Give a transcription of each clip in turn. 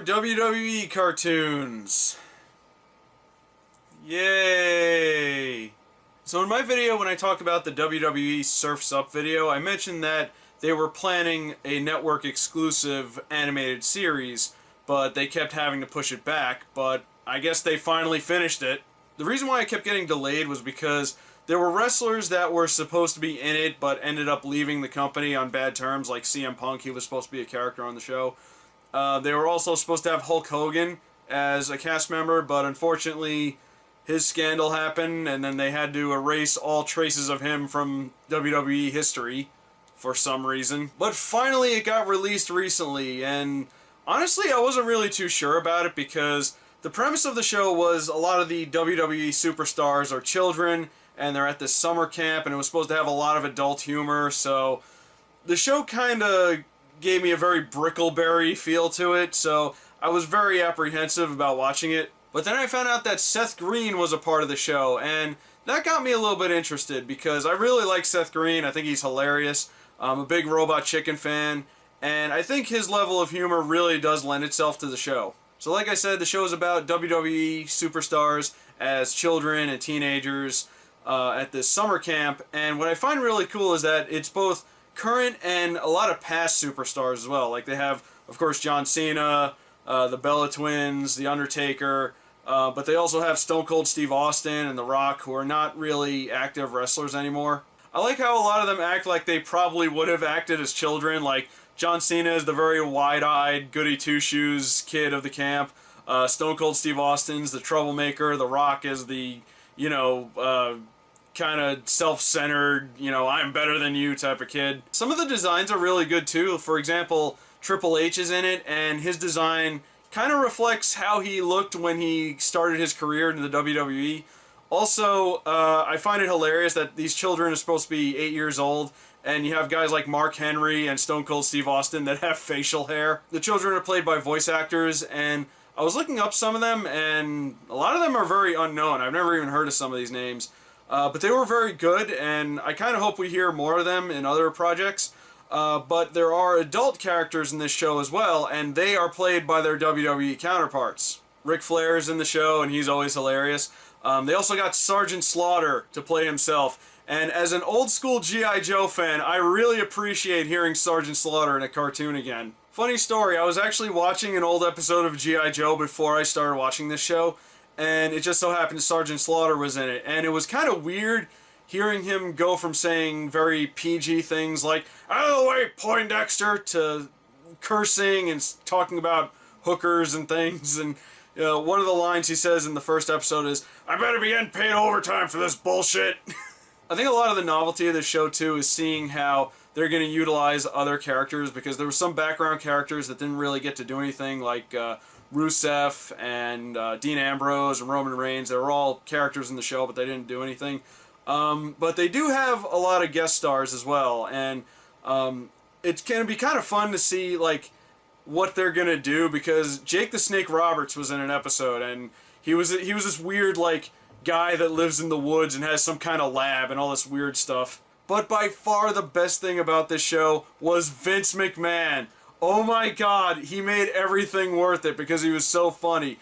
WWE cartoons. Yay! So in my video, when I talked about the WWE Surf's Up video, I mentioned that they were planning a network exclusive animated series, but they kept having to push it back, but I guess they finally finished it. The reason why I kept getting delayed was because there were wrestlers that were supposed to be in it, but ended up leaving the company on bad terms, like CM Punk. He was supposed to be a character on the show. They were also supposed to have Hulk Hogan as a cast member, but unfortunately his scandal happened, and then they had to erase all traces of him from WWE history for some reason. But finally it got released recently, and honestly I wasn't really too sure about it because the premise of the show was a lot of the WWE superstars are children, and they're at this summer camp, and it was supposed to have a lot of adult humor, so the show kind of gave me a very Brickleberry feel to it, so I was very apprehensive about watching it. But then I found out that Seth Green was a part of the show, and that got me a little bit interested because I really like Seth Green. I think he's hilarious. I'm a big Robot Chicken fan, and I think his level of humor really does lend itself to the show. So like I said, the show is about WWE superstars as children and teenagers at this summer camp, and what I find really cool is that it's both current and a lot of past superstars as well. Like they have, of course, John Cena, the Bella Twins, The Undertaker, but they also have Stone Cold Steve Austin and The Rock, who are not really active wrestlers anymore. I like how a lot of them act like they probably would have acted as children. Like John Cena is the very wide-eyed, goody-two-shoes kid of the camp. Stone Cold Steve Austin's the troublemaker. The Rock is the, you know, kind of self-centered, you know, I'm better than you type of kid. Some of the designs are really good too. For example, Triple H is in it, and his design kind of reflects how he looked when he started his career in the WWE. Also, I find it hilarious that these children are supposed to be 8 years old, and you have guys like Mark Henry and Stone Cold Steve Austin that have facial hair. The children are played by voice actors, and I was looking up some of them, and a lot of them are very unknown. I've never even heard of some of these names. But they were very good, and I kind of hope we hear more of them in other projects. But there are adult characters in this show as well, and they are played by their WWE counterparts. Ric Flair is in the show, and he's always hilarious. They also got Sergeant Slaughter to play himself, and as an old-school G.I. Joe fan, I really appreciate hearing Sergeant Slaughter in a cartoon again. Funny story, I was actually watching an old episode of G.I. Joe before I started watching this show, and it just so happened Sergeant Slaughter was in it, and it was kind of weird hearing him go from saying very PG things like, "Out of the way, Poindexter," to cursing and talking about hookers and things. And you know, one of the lines he says in the first episode is, "I better be getting paid overtime for this bullshit." I think a lot of the novelty of this show too is seeing how they're going to utilize other characters, because there were some background characters that didn't really get to do anything, like Rusev and Dean Ambrose and Roman Reigns. They were all characters in the show, but they didn't do anything. But they do have a lot of guest stars as well, and it's going to be kind of fun to see like what they're going to do, because Jake the Snake Roberts was in an episode, and he was this weird like guy that lives in the woods and has some kind of lab and all this weird stuff. But by far the best thing about this show was Vince McMahon. Oh my god, he made everything worth it because he was so funny.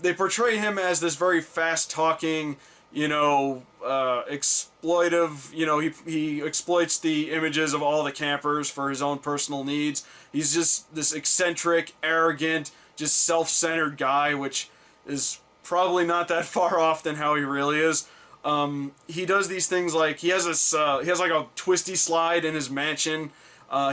They portray him as this very fast-talking, you know, exploitive, you know, he exploits the images of all the campers for his own personal needs. He's just this eccentric, arrogant, just self-centered guy, which is probably not that far off than how he really is. He does these things like, he has like a twisty slide in his mansion.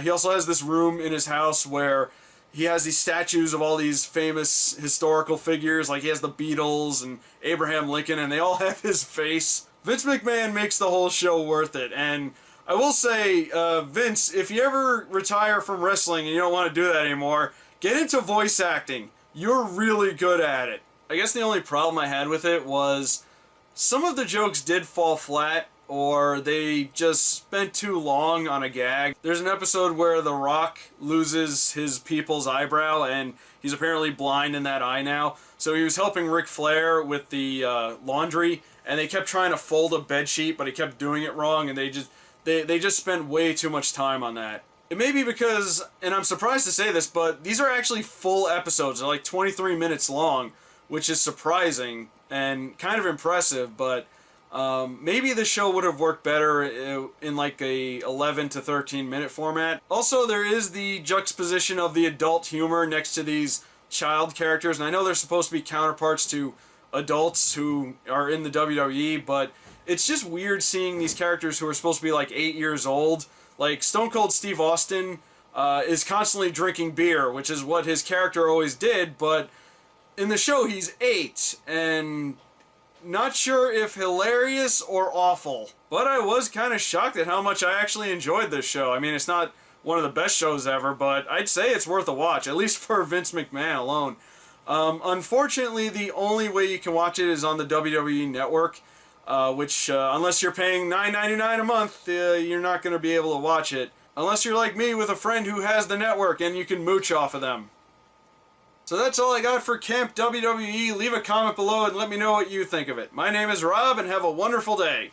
He also has this room in his house where he has these statues of all these famous historical figures, like he has the Beatles and Abraham Lincoln, and they all have his face. Vince McMahon makes the whole show worth it, and I will say, Vince, if you ever retire from wrestling and you don't want to do that anymore, get into voice acting. You're really good at it. I guess the only problem I had with it was some of the jokes did fall flat, or they just spent too long on a gag. There's an episode where The Rock loses his people's eyebrow, and he's apparently blind in that eye now. So he was helping Ric Flair with the laundry, and they kept trying to fold a bedsheet, but he kept doing it wrong, and they just spent way too much time on that. It may be because, and I'm surprised to say this, but these are actually full episodes. They're like 23 minutes long, which is surprising and kind of impressive, but maybe the show would have worked better in like a 11 to 13 minute format. Also, there is the juxtaposition of the adult humor next to these child characters, and I know they're supposed to be counterparts to adults who are in the WWE, but it's just weird seeing these characters who are supposed to be like 8 years old. Like, Stone Cold Steve Austin is constantly drinking beer, which is what his character always did, but in the show he's 8, and not sure if hilarious or awful. But I was kind of shocked at how much I actually enjoyed this show. I mean, it's not one of the best shows ever, but I'd say it's worth a watch, at least for Vince McMahon alone. Unfortunately, the only way you can watch it is on the WWE Network, which, unless you're paying $9.99 a month, you're not going to be able to watch it. Unless you're like me with a friend who has the network and you can mooch off of them. So that's all I got for Camp WWE. Leave a comment below and let me know what you think of it. My name is Rob, and have a wonderful day.